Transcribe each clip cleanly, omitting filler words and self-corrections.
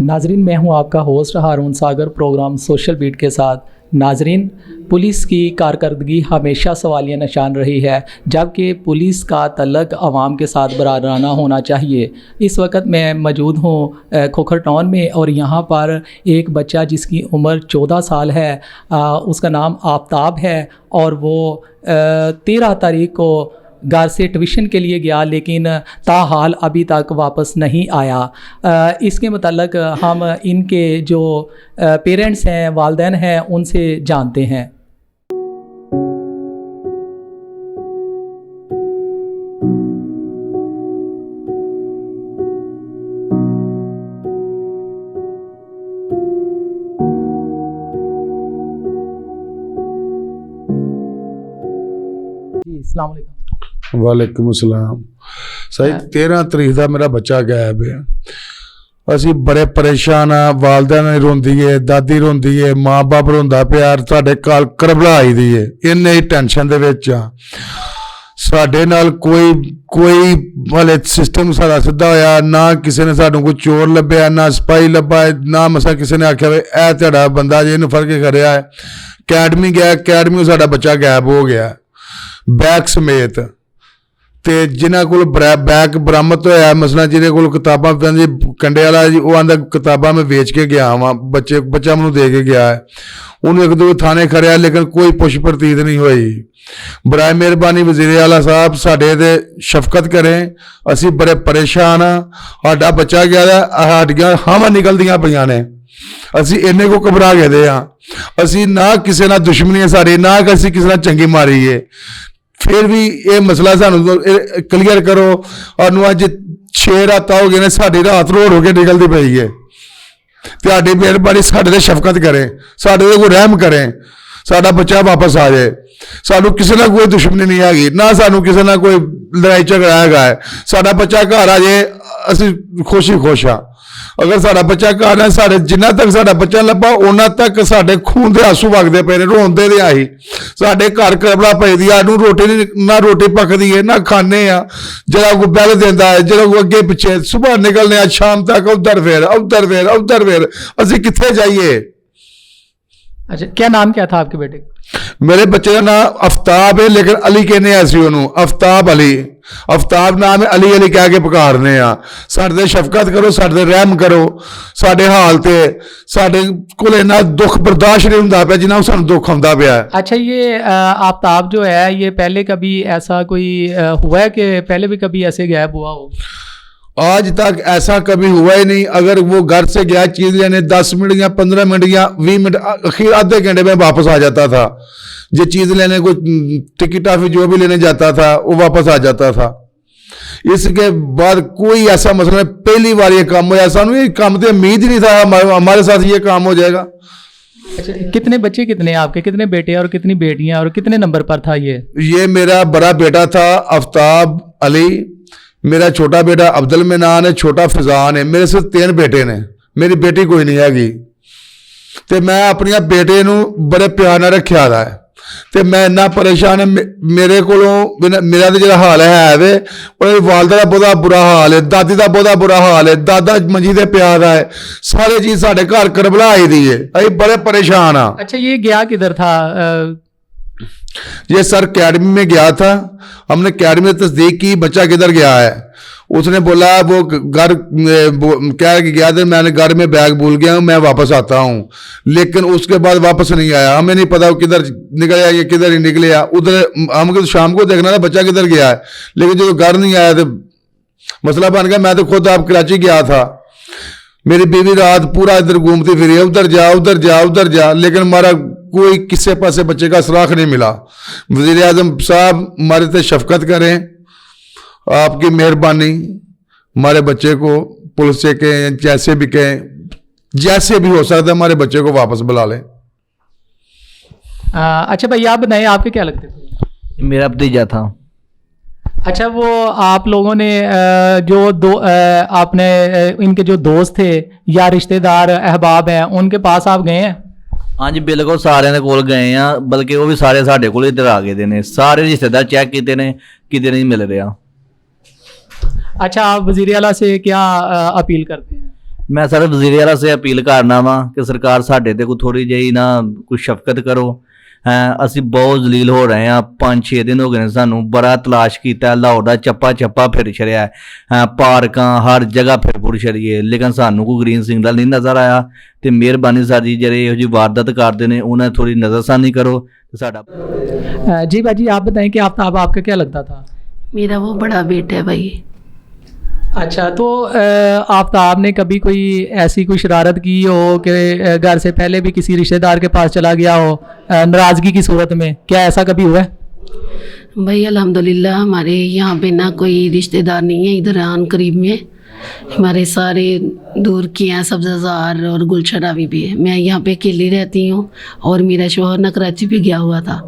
नाजरीन, मैं हूं आपका होस्ट हारून सागर, प्रोग्राम सोशल बीट के साथ। नाजरीन, पुलिस की कारकर्दगी हमेशा सवालिया निशान रही है, जबकि पुलिस का तल्लक आवाम के साथ बरादराना होना चाहिए। इस वक्त मैं मौजूद हूँ खोखर टाउन में और यहाँ पर एक बच्चा जिसकी उम्र 14 साल है, उसका नाम आफ्ताब है और वो 13 तारीख को घर से ट्यूशन के लिए गया, लेकिन ताहाल अभी तक वापस नहीं आया। इसके मतलब हम इनके जो पेरेंट्स हैं, वालिदैन हैं, उनसे जानते हैं। जी, अस्सलाम वालेकुम। वालेकुम अस्सलाम। सही 13 तरीक का मेरा बच्चा गायब है। असी बड़े परेशान हाँ, वालदैन रोंदी है, दादी रोंदी है, माँ बाप रोंदा प्यार, साडे काल करबला आई दी है, इन्ने ही टेंशन दे विच आ। साडे नाल कोई वाले सिस्टम सारा सीधा होया ना, किसी ने सानू कोई चोर लभ्या ना सिपाही लभा ना, मसा किसी ने आख्या ए तुहाडा बंदा जे इहनूं फड़ के खड़िया है। अकैडमी गया, अकैडमी साडा बच्चा गायब हो गया बैग समेत। ते जिन्हां कोल बैग बरामद होया, मसला जिहदे कोल किताबां कंडे वाला जी, वो आंदा किताबां मैं वेच के गया वां, बच्चा मैनूं दे के गया है। उन्होंने एक दो थाने खड़िया, लेकिन कोई पुछ प्रतीत नहीं हुई। बराए मेहरबानी वज़ीर आला साहब साडे ते शफकत करें, असी बड़े परेशान हाँ। साडा बच्चा गया, साडियां हावां निकलदियां पईयां ने, असी इन्ने को घबरा गए हाँ। असी ना किसी नाल दुश्मनी है साडी, ना असी किसी नाल चंगी मारी है, फिर भी ये मसला सानू क्लीयर करो। और अज 6 रात हो गए ने, साडी रात रोड होके निकलती पई है। तुहाडी मेहरबानी साडे ते शफकत करें, साडे ते कोई रहम करें, साडा बच्चा वापस आ जाए। सानू किसी ना कोई दुश्मनी नहीं हैगी, ना सानू किसी ना कोई लड़ाई झगड़ा हैगा है। साडा बच्चा घर आ जाए, असी खुशी खुश हाँ। अगर साडा बच्चा घर है, साडे जिन्ना तक साडा बच्चा लभा उन्ना तक साडे खून दे आंसू वगदे पे ने, रोंदे दे आई। साडे घर करबला पई दी, सानू रोटी पकदी है ना खाने आ। जरा को बैल देंदा है, जरा को अगे पिछे, सुबह निकलने आ शाम तक उधर फिर असी कित्थे जाइए। अच्छा, क्या नाम क्या था आपके बेटे का? मेरे बच्चे का नाम आफ्ताब है, लेकिन अली कहने ऐसी ओनू, आफ्ताब अली। आफ्ताब नाम है, अली अली कह के पुकारने आ। साडे शफकत करो, साडे रहम करो, साडे हाल ते साडे कोल इन्ना दुख बर्दाश्त नहीं हुंदा पिया जिन्ना सानू दुख आंदा पिया। अच्छा, ये आफ्ताब जो है, ये पहले कभी ऐसा कोई हुआ है कि पहले भी कभी ऐसे गायब हुआ हो? आज तक ऐसा कभी हुआ ही नहीं। अगर वो घर से गया चीज लेने 10 मिनट या 15 मिनट या 20 मिनट, आखिर आधे घंटे में वापस आ जाता था। जो चीज लेने को टिकट ऑफिस जो भी लेने जाता था वो वापस आ जाता था। इसके बाद कोई ऐसा मसला, पहली बार ये काम होया। सानू ये काम तो उम्मीद ही नहीं था हमारे साथ ये काम हो जाएगा। अच्छा, कितने बच्चे कितने आपके, कितने बेटे और कितनी बेटियां और कितने नंबर पर था ये? मेरा बड़ा बेटा था आफ्ताब अली, मेरा छोटा बेटा अब्दुल मनान है, छोटा फजान है। मेरे सिर्फ 3 बेटे ने, मेरी बेटी कोई नहीं हैगी। ते मैं अपने बेटे नू बड़े प्यार नाल रखिया दा है। ते मैं इन्ना परेशान है, मेरे कोलों मेरा तो जो हाल है वे, वालदा का बहुत बुरा हाल है, दादी का बहुत बुरा हाल है, दादा मंजी दे प्यार दा है, सारे चीज साडे घर करबला आई दी है, अभी बड़े परेशान हाँ। अच्छा, ये गया किधर था? ये सर अकेडमी में गया था। हमने अकेडमी में तस्दीक की बच्चा किधर गया है। उसने बोला वो घर कह के गया था, मैंने घर में बैग भूल गया हूँ, मैं वापस आता हूँ। लेकिन उसके बाद वापस नहीं आया। हमें नहीं पता वो किधर निकले, ये किधर ही निकले। उधर हमको शाम को देखना था बच्चा किधर गया है, लेकिन जो घर नहीं आया तो मसला बन गया। मैं तो खुद आप कराची गया था, मेरी बीवी रात पूरा इधर घूमती फिरी, उधर जा, लेकिन हमारा कोई किसी पासे बच्चे का सुराख नहीं मिला। वज़ीर आज़म साहब हमारे से शफकत करें, आपकी मेहरबानी, हमारे बच्चे को पुलिस से कहें, जैसे भी कहें, जैसे भी हो सकता है हमारे बच्चे को वापस बुला लें। अच्छा भाई, आप बताएं, आपके क्या लगते थे? मेरा भतीजा था। अच्छा, वो आप लोगों ने आपने इनके जो दोस्त थे या रिश्तेदार अहबाब हैं, उनके पास आप गए हैं? हाँ जी, बिल्कुल सारे कोल गए हैं, बल्कि वो भी सारे साढ़े कोल इधर आ गए ने। सारे रिश्तेदार चेक किए ने, किते नहीं मिल रहा। अच्छा, आप वज़ीर आला से क्या अपील करते हैं? ਮੈਂ ਸਰ ਵਜ਼ੀਰ ਆਲਾ ਸੇ ਅਪੀਲ ਕਰਨਾ ਵਾ ਕਿ ਸਰਕਾਰ ਸਾਡੇ ਤੇ ਕੋਈ ਥੋੜੀ ਜਿਹੀ ਨਾ ਕੋਈ ਸ਼ਫਕਤ ਕਰੋ। ਅਸੀਂ ਬਹੁਤ ਜ਼ਲੀਲ ਹੋ ਰਹੇ ਹਾਂ। 5-6 ਦਿਨ ਹੋ ਗਏ ਨੇ ਸਾਨੂੰ, ਬੜਾ ਤਲਾਸ਼ ਕੀਤਾ, ਲਾਹੌਰ ਦਾ ਚੱਪਾ ਫਿਰ ਛੜਿਆ, ਪਾਰਕਾਂ ਹਰ ਜਗ੍ਹਾ ਫਿਰ ਛੜੀਏ, ਲੇਕਿਨ ਸਾਨੂੰ ਕੋਈ ਗ੍ਰੀਨ ਸਿਗਨਲ ਨਹੀਂ ਨਜ਼ਰ ਆਇਆ। ਤੇ ਮਿਹਰਬਾਨੀ ਸਰ ਜੀ, ਜਿਹੜੇ ਇਹੋ ਜਿਹੀ ਵਾਰਦਾਤ ਕਰਦੇ ਨੇ ਉਹਨਾਂ ਥੋੜੀ ਨਜ਼ਰਸਾਨੀ ਕਰੋ ਤੇ ਸਾਡਾ। जी भाजी, आप बताएं कि आफ्ताब आपका क्या लगता था? मेरा वो बड़ा बेटा है भाई। अच्छा, तो आफ्ताब ने कभी कोई ऐसी कोई शरारत की हो कि घर से पहले भी किसी रिश्तेदार के पास चला गया हो नाराज़गी की सूरत में? क्या ऐसा कभी हुआ है? भाई अल्हम्दुलिल्लाह हमारे यहाँ पे ना कोई रिश्तेदार नहीं है इधर आन करीब में। हमारे सारे दूर के हैं, सब्ज़ाज़ार और गुलशराबी भी है। मैं यहाँ पे अकेली रहती हूँ और मेरा शोहर ना कराची पे गया हुआ था।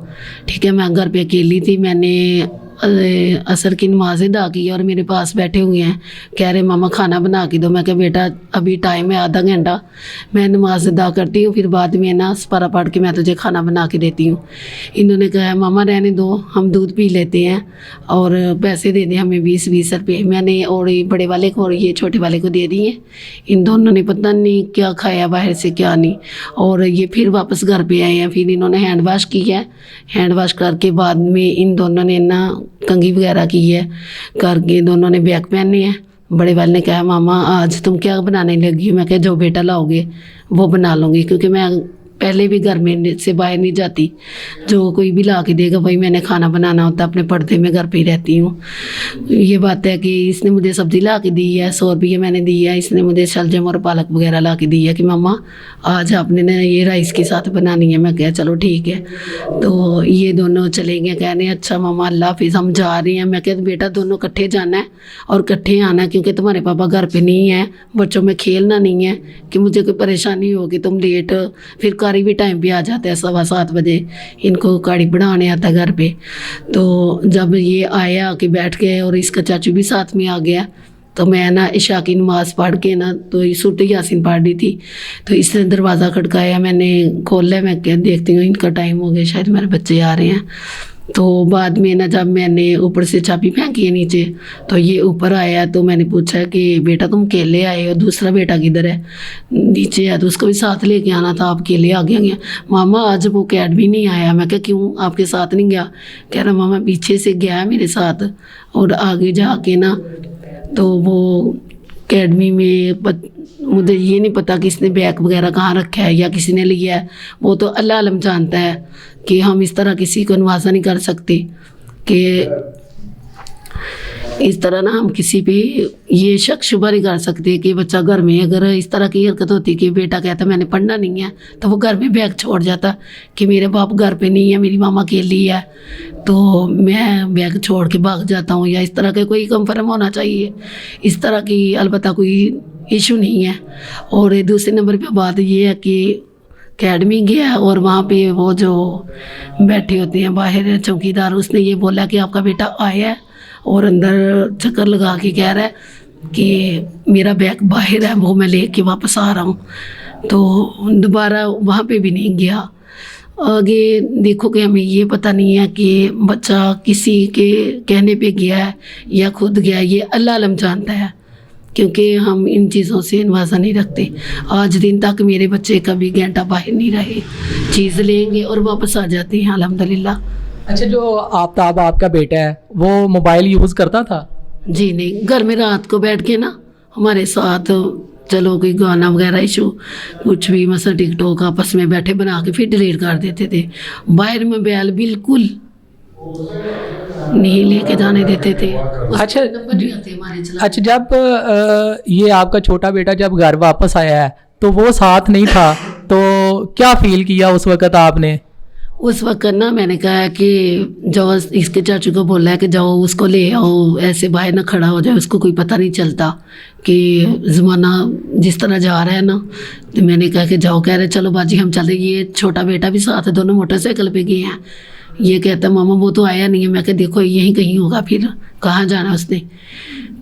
ठीक है, मैं घर पे अकेली थी। मैंने असर की नमाज अदा की और मेरे पास बैठे हुए हैं, कह रहे मामा खाना बना के दो। मैं कहा बेटा अभी टाइम है आधा घंटा, मैं नमाज अदा करती हूँ, फिर बाद में ना सपारा पढ़ के मैं तुझे खाना बना के देती हूँ। इन्होंने कहा मामा रहने दो, हम दूध पी लेते हैं और पैसे दे दें हमें 20-20 रुपये। मैंने और ये बड़े वाले को और ये छोटे वाले को दे दिए। इन दोनों ने पता नहीं क्या खाया बाहर से क्या नहीं, और ये फिर वापस घर पे आए हैं। फिर इन्होंने हैंड वाश किया है, हैंड वाश करके बाद में इन दोनों ने ना कंघी वगैरह की है, करके दोनों ने बैग पहने हैं। बड़े वाले ने कहा मामा आज तुम क्या बनाने लगी हो? मैं कहा जो बेटा लाओगे वो बना लूँगी, क्योंकि मैं पहले भी घर में से बाहर नहीं जाती। जो कोई भी ला के देगा वही मैंने खाना बनाना होता, अपने पर्दे में घर पे ही रहती हूँ। ये बात है कि इसने मुझे सब्ज़ी ला के दी है, 100 रुपये मैंने दी है। इसने मुझे शलजम और पालक वगैरह ला के दी है कि मम्मा आज आपने ना ये राइस के साथ बनानी है। मैं कहा चलो ठीक है। तो ये दोनों चले गए, कहने अच्छा मामा अल्लाह हाफिज़ हम जा रहे हैं। मैं कहती बेटा दोनों इकट्ठे जाना है और इकट्ठे आना है, क्योंकि तुम्हारे पापा घर पे नहीं है, बच्चों में खेलना नहीं है कि मुझे कोई परेशानी होगी, तुम लेट फिर कारी भी टाइम पे आ जाता है 7:15 बजे, इनको कड़ी बनाने आता घर पे। तो जब ये आया कि बैठ गए और इसका चाचू भी साथ में आ गया, तो मैं ना इशा की नमाज़ पढ़ के ना तो सूरत यासीन पढ़ रही थी, तो इसने दरवाज़ा खटकाया, मैंने खोला, मैं क्या देखती हूँ इनका टाइम हो गया, शायद मेरे बच्चे आ रहे हैं। तो बाद में ना जब मैंने ऊपर से चाबी फेंकी है नीचे, तो ये ऊपर आया, तो मैंने पूछा कि बेटा तुम अकेले आए हो, दूसरा बेटा किधर है? नीचे है, तो उसको भी साथ लेके आना था, आप अकेले आ गया? मामा आज वो कैड भी नहीं आया। मैं क्या क्यों आपके साथ नहीं गया? कह रहा मामा पीछे से गया मेरे साथ, और आगे जाके ना तो वो अकेडमी में मुझे ये नहीं पता कि इसने बैग वगैरह कहाँ रखा है या किसी ने लिया है, वो तो अल्लाह आलम जानता है। कि हम इस तरह किसी को नवाजा नहीं कर सकते कि इस तरह ना हम किसी पे ये शक शुबा नहीं कर सकते कि बच्चा घर में अगर इस तरह की हरकत होती कि बेटा कहता मैंने पढ़ना नहीं है, तो वो घर में बैग छोड़ जाता कि मेरे बाप घर पे नहीं है, मेरी मामा अकेली है, तो मैं बैग छोड़ के भाग जाता हूँ, या इस तरह का कोई कंफर्म होना चाहिए। इस तरह की अलबत्ता कोई इशू नहीं है। और दूसरे नंबर पे बात ये है कि अकेडमी गया और वहाँ पे वो जो बैठे होते हैं बाहर चौकीदार, उसने ये बोला कि आपका बेटा आया है और अंदर चक्कर लगा के कह रहा है कि मेरा बैग बाहर है, वो मैं लेके वापस आ रहा हूँ। तो दोबारा वहाँ पे भी नहीं गया। आगे देखो कि हमें ये पता नहीं है कि बच्चा किसी के कहने पे गया है या खुद गया, ये अल्लाह आलम जानता है, क्योंकि हम इन चीज़ों से नवाजा नहीं रखते। आज दिन तक मेरे बच्चे कभी घंटा बाहर नहीं रहे, चीज़ लेंगे और वापस आ जाते हैं अल्हम्दुलिल्लाह। अच्छा, जो आफ्ताब आपका बेटा है वो मोबाइल यूज़ करता था? जी नहीं, घर में रात को बैठ के ना हमारे साथ चलो कोई गाना वगैरह इशू कुछ भी मतलब टिकटॉक आपस में बैठे बना के फिर डिलीट कर देते थे। बाहर मोबाइल बिल्कुल नहीं लेके जाने देते थे। अच्छा नंबर भी आते हमारे चला। अच्छा, जब ये आपका छोटा बेटा जब घर वापस आया है तो वो साथ नहीं था, तो क्या फील किया उस वक़्त आपने? उस वक्त ना मैंने कहा कि जाओ, इसके चाचू को बोला है कि जाओ उसको ले आओ, ऐसे बाहर ना खड़ा हो जाए, उसको कोई पता नहीं चलता कि ज़माना जिस तरह जा रहा है ना। तो मैंने कहा कि जाओ, कह रहे चलो बाजी हम चले। ये छोटा बेटा भी साथ है, दोनों मोटरसाइकिल पे गए हैं। ये कहता मामा वो तो आया नहीं है। मैं कहा देखो यहीं कहीं होगा, फिर कहाँ जाना उसने।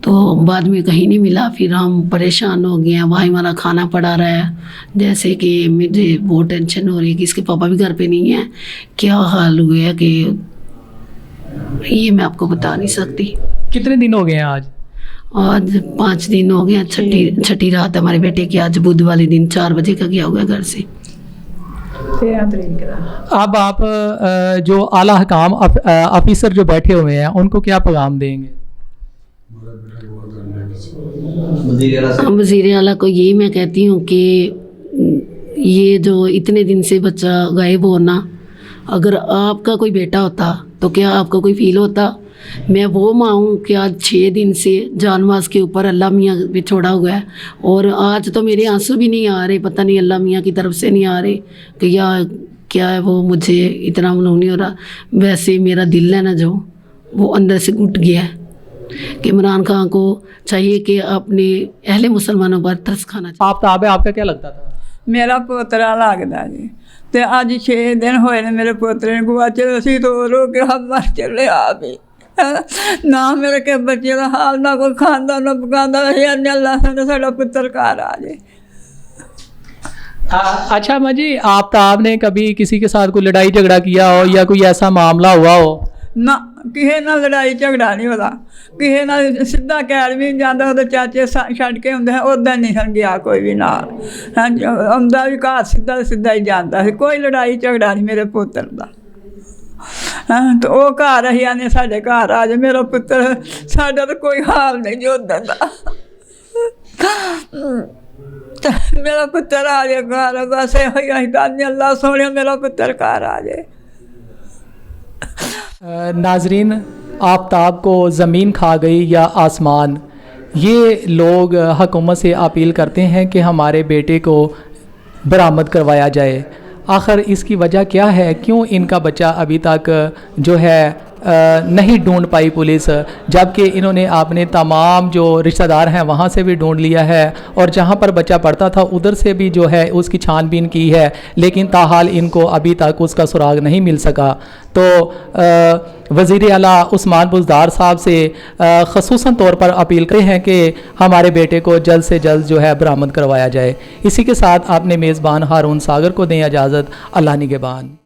तो बाद में कहीं नहीं मिला, फिर हम परेशान हो गए हैं। वहाँ हमारा खाना पड़ा रहा है, जैसे कि मुझे बहुत टेंशन हो रही है कि इसके पापा भी घर पे नहीं है, क्या हाल हुए है कि ये मैं आपको बता नहीं सकती। कितने दिन हो गए हैं आज? आज 5 दिन हो गया, छठी रात हमारे बेटे की, आज बुध वाले दिन 4 बजे का गया हुआ घर से। 13 तरीक का। अब आप जो आला हकाम ऑफिसर जो बैठे हुए हैं उनको क्या पैगाम देंगे? वज़ीर आला को यही मैं कहती हूँ कि ये जो इतने दिन से बच्चा गायब होना, अगर आपका कोई बेटा होता तो क्या आपको कोई फील होता? मैं वो माँ हूँ कि आज 6 दिन से जानमाज के ऊपर अल्लाह मियाँ पे छोड़ा हुआ है, और आज तो मेरे आंसू भी नहीं आ रहे, पता नहीं अल्लाह मियाँ की तरफ से नहीं आ रहे कि या क्या है, वो मुझे इतना मलूम नहीं हो रहा। वैसे मेरा दिल है ना जो, वो अंदर से घुट गया है कि इमरान खान को चाहिए कि अपने अहले मुसलमानों पर तरस खाना चाहिए। आफ्ताब है, आपका क्या लगता था? मेरा पोतरा लगता जी, तो अज 6 दिन होए ने मेरे पोतरे ने गुआचे, असी तो रो के हम मर चले आप ही। ना मेरे के बच्चे का हाल, ना कोई खांदा ना पकांदा, अल्लाह ने साडा पुत्र घर आ जाए। अच्छा माँ जी, आफ्ताब ने कभी किसी के साथ कोई लड़ाई झगड़ा किया हो या कोई ऐसा मामला हुआ हो? ना किसी ना लड़ाई झगड़ा नहीं होता, किसी ना सीधा अकैडमी जाता, वो चाचे छड़ के आते हैं, उदा नहीं सन गया कोई भी ना। हाँ आंदा भी घर सीधा सीधा ही जाता, कोई लड़ाई झगड़ा नहीं मेरे पुत्र का। हाँ तो वो घर अं आने साढ़े घर आ जाए, मेरा पुत्र, साडा तो कोई हाल नहीं जो उधर का। मेरा पुत्र आ जाए घर, बस ये अल्लाह सोने मेरा पुत्र घर आ जाए। नाजरीन, आफ्ताब को ज़मीन खा गई या आसमान, ये लोग हुकूमत से अपील करते हैं कि हमारे बेटे को बरामद करवाया जाए। आखिर इसकी वजह क्या है, क्यों इनका बच्चा अभी तक जो है नहीं ढूंढ पाई पुलिस, जबकि इन्होंने अपने तमाम जो रिश्तेदार हैं वहाँ से भी ढूंढ लिया है, और जहाँ पर बच्चा पढ़ता था उधर से भी जो है उसकी छानबीन की है, लेकिन ताहाल इनको अभी तक उसका सुराग नहीं मिल सका। तो वज़ीर आला उस्मान बुज़दार साहब से ख़ुसूसन तौर पर अपील करते हैं कि हमारे बेटे को जल्द से जल्द जो है बरामद करवाया जाए। इसी के साथ अपने मेज़बान हारून सागर को दें इजाज़त। अल्लाह निगहबान।